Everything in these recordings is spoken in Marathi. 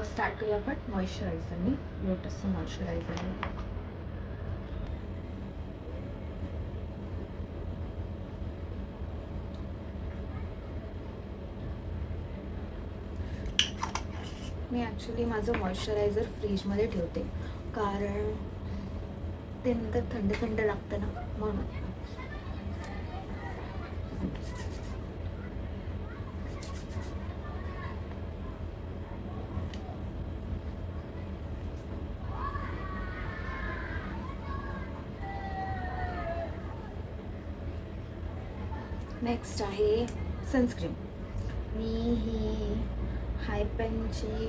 स्टार्ट करूया आपण मॉइश्चरायझरनी. लोटसचं मॉइश्चरायझर आहे. मी ॲक्च्युली माझं मॉइश्चरायझर फ्रीजमध्ये ठेवते, कारण ते नंतर थंड थंड लागतं ना, म्हणून. नेक्स्ट आहे सनस्क्रीन. मी ही हायपेनची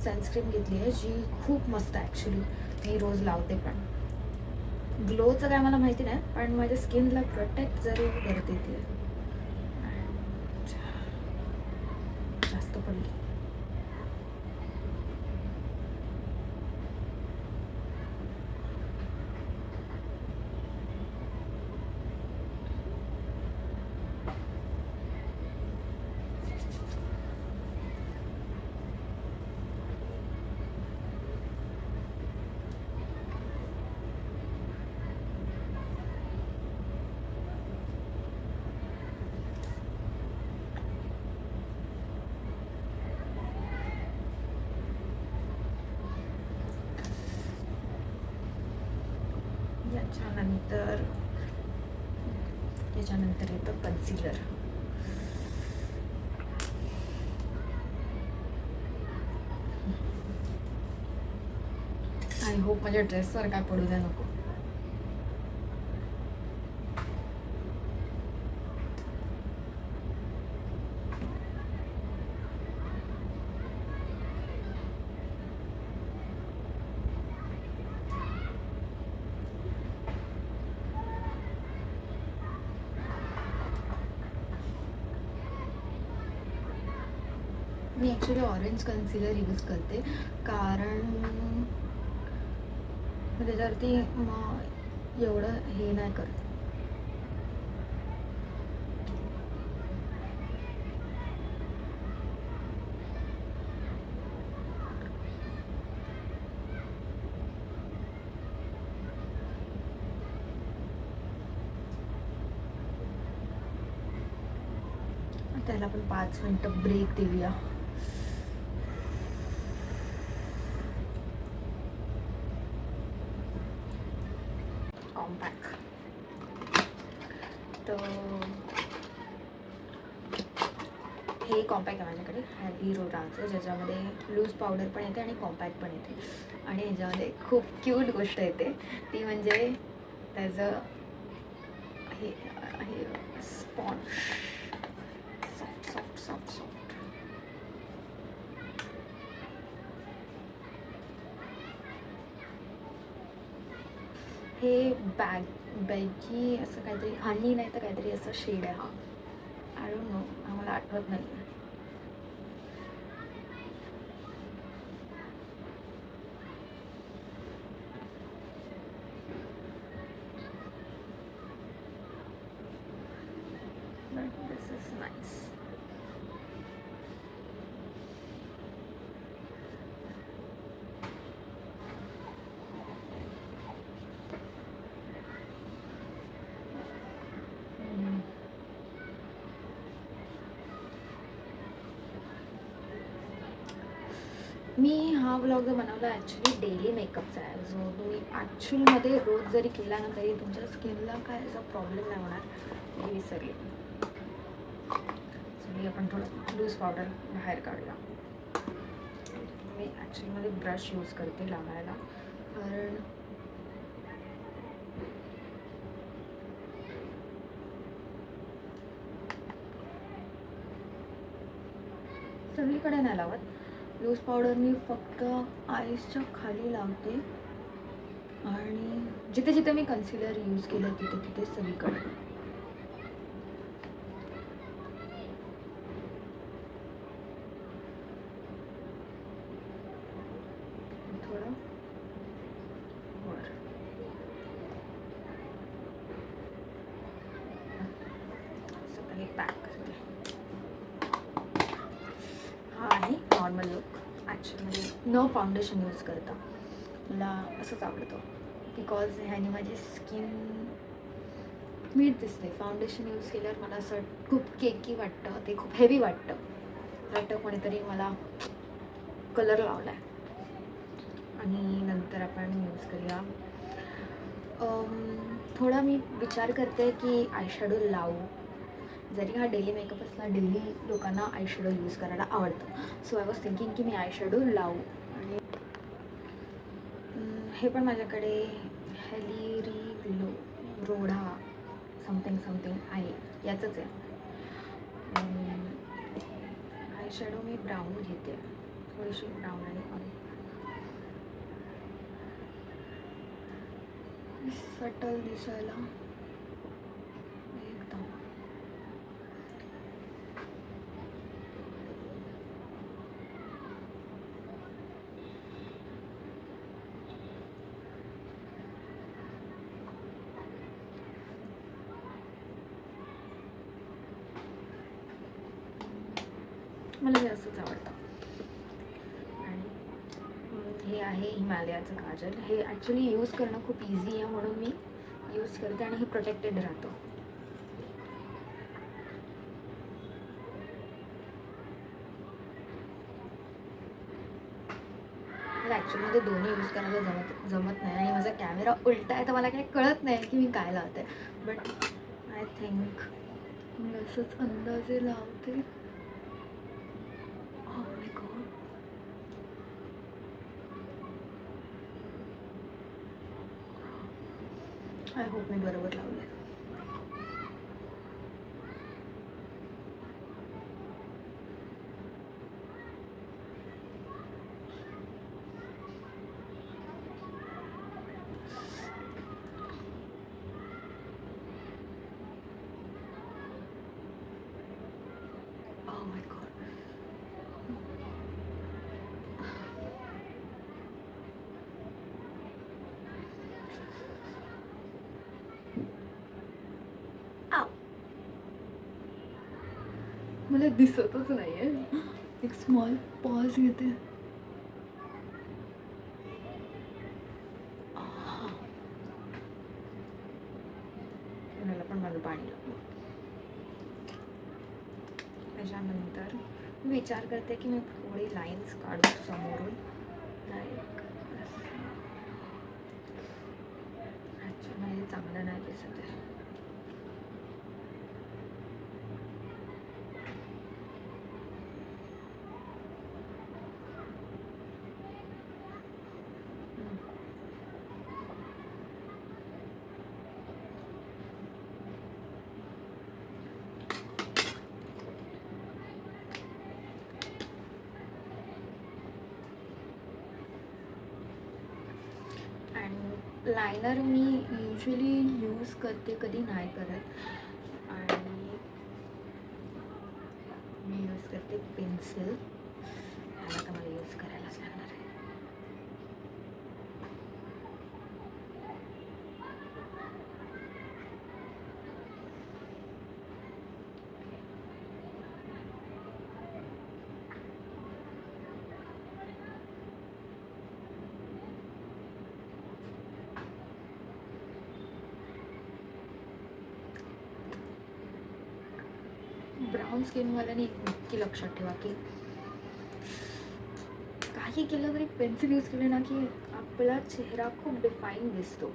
सनस्क्रीन घेतली आहे, जी खूप मस्त आहे ॲक्च्युली. मी रोज लावते पण. ग्लोचं काय मला माहिती नाही, पण माझ्या स्किनला प्रोटेक्ट जरूर करते ती. जास्त पडली. याच्यानंतर येतं कन्सिलर. आय होप माझ्या ड्रेसवर काय पडू द्या नको. मी ॲक्च्युली ऑरेंज कन्सिलर यूज करते, कारण त्याच्यावरती मग एवढं हे नाही करत. त्याला आपण 5 मिनटं ब्रेक देऊया. कॉम्पॅक्ट. तर हे कॉम्पॅक्ट आहे माझ्याकडे हिरोराचं, ज्याच्यामध्ये लूज पावडर पण येते आणि कॉम्पॅक्ट पण येते. आणि ह्याच्यामध्ये खूप क्यूट गोष्ट येते, ती म्हणजे त्याचं हे sponge. Soft soft soft soft. हे बॅगी असं काहीतरी, हनी नाही तर काहीतरी असं शेड आहे. हा आय डोंट नो, आम्हाला आठवत नाही. But this is nice. मी हा व्लॉग जो बनवला ॲक्च्युली डेली मेकअपचा आहे, जो तुम्ही ॲक्च्युअलमध्ये रोज जरी केला ना तरी तुमच्या स्किनला काय असा प्रॉब्लेम नाही होणार. मी विसरली. सो आपण थोडं लूज पावडर बाहेर काढूया. मी ॲक्च्युअलीमध्ये ब्रश यूज करते लावायला, कारण सगळीकडे नाही लावत. लूज पावडर मी फक्त आईसच्या खाली लावते, आणि जिथे जिथे मी कन्सिलर यूज केलं तिथे तिथे सगळीकडे. थोडं वर. पॅक. हा आहे नॉर्मल लुक. ॲक्च्युअली न फाउंडेशन यूज करता. मला असंच आवडतं बिकॉज ह्याने माझी स्किन नीट दिसते. फाउंडेशन यूज केल्यावर मला असं खूप केकी वाटतं, ते खूप हेवी वाटतं कोणीतरी मला कलर लावला आहे. आणि नंतर आपण यूज करूया थोडा मी विचार करते की आयशॅडो लावू. जरी हा डेली मेकअप असला, डेली लोकांना आयशॅडो यूज करायला आवडतं. सो आय वॉज थिंकिंग की मी आयशॅडो लावू. आणि हे पण माझ्याकडे हेलिरी ग्लो रोडा समथिंग आहे, याचंच आहे. आयशॅडो मी ब्राऊन घेते, थोडीशी ब्राऊन आणि ऑरेंज, सटल दिसायला एकदम. मला हे असंच आवडतं. आणि हे आहे हिमालयाचं काजल. हे ॲक्च्युली यूज करणं खूप इझी आहे म्हणून मी यूज करते आणि हे प्रोटेक्टेड राहतं. मला ॲक्च्युअलमध्ये दोन्ही यूज करायला जमत नाही आणि माझा कॅमेरा उलटा आहे तर मला काही कळत नाही की मी काय लावते. बट आय थिंक मी असंच अंदाजे लावते. Oh my God. I hope मी बरोबर लावले. Oh my God. मला दिसतच नाही आहे. एक स्मॉल पॉज घेते. मला पण माझं पाणी लागलं. त्याच्यानंतर मी विचार करते की मी थोडी लाईन्स काढू समोरून, लाईक ॲक्च्युअली चांगलं नाही दिसत आहे. लायनर मी युजली यूज करते, कधी नाही करत. आणि मी यूज करते पेन्सिल. आता मला यूज करायलाच लागणार आहे. ब्राऊन स्किनवाल्याने एक नक्की लक्षात ठेवा की काही केलं तरी पेन्सिल यूज केले ना की आपला चेहरा खूप डिफाईन दिसतो.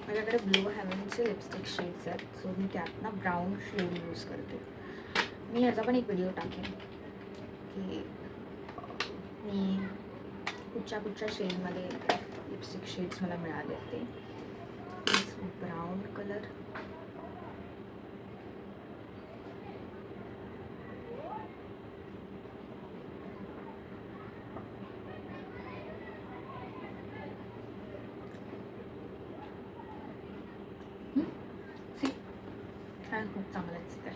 माझ्याकडे ब्लू हेव्हनचे लिपस्टिक शेड्स आहेत, सो मी त्यातनं ब्राऊन शेड यूज करते. मी ह्याचा पण एक व्हिडिओ टाकेन की मी कुठच्या शेडमध्ये लिपस्टिक शेड्स मला मिळाले ते. ब्राऊन कलर, खूप चांगलं दिसतंय.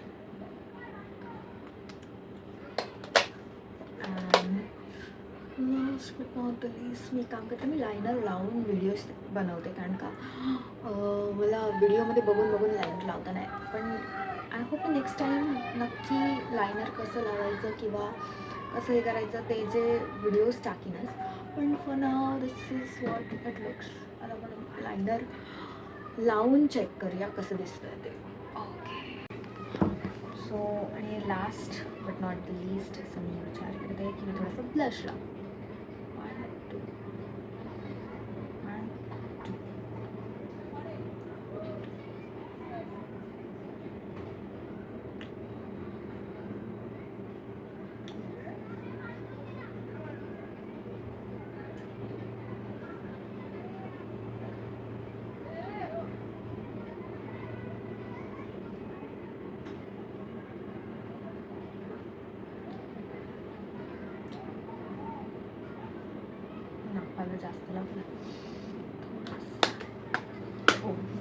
Last but not the least मी काम करते, मी लायनर लावून व्हिडिओज बनवते. कारण का मला व्हिडिओमध्ये बघून बघून लायनर लावता नाही, पण आय होप नेक्स्ट टाईम नक्की लायनर कसं लावायचं किंवा कसं हे करायचं ते जे व्हिडिओज टाकीनच. पण for now this is what it looks. आता आपण लायनर लावून चेक करूया कसं दिसतं ते. ओके, सो आणि last but not the least असं मी विचार करते की मी थोडंसं ब्लश लाव. 1 2 1 2. नाकाला जास्त लागलं थोडंसं. हो, ओके.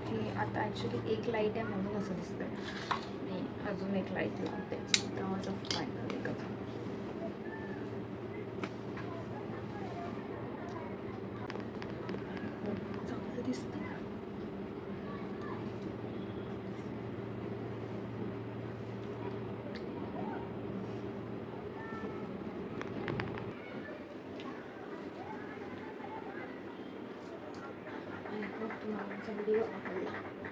हे आता ॲक्च्युली एक लाईट आहे म्हणून असं दिसतंय. मी अजून एक लाईट लावते, तर माझं फायनल मेकअप. चांगलं दिसतं. आय होप तुम्हाला आमचा व्हिडिओ आवडला.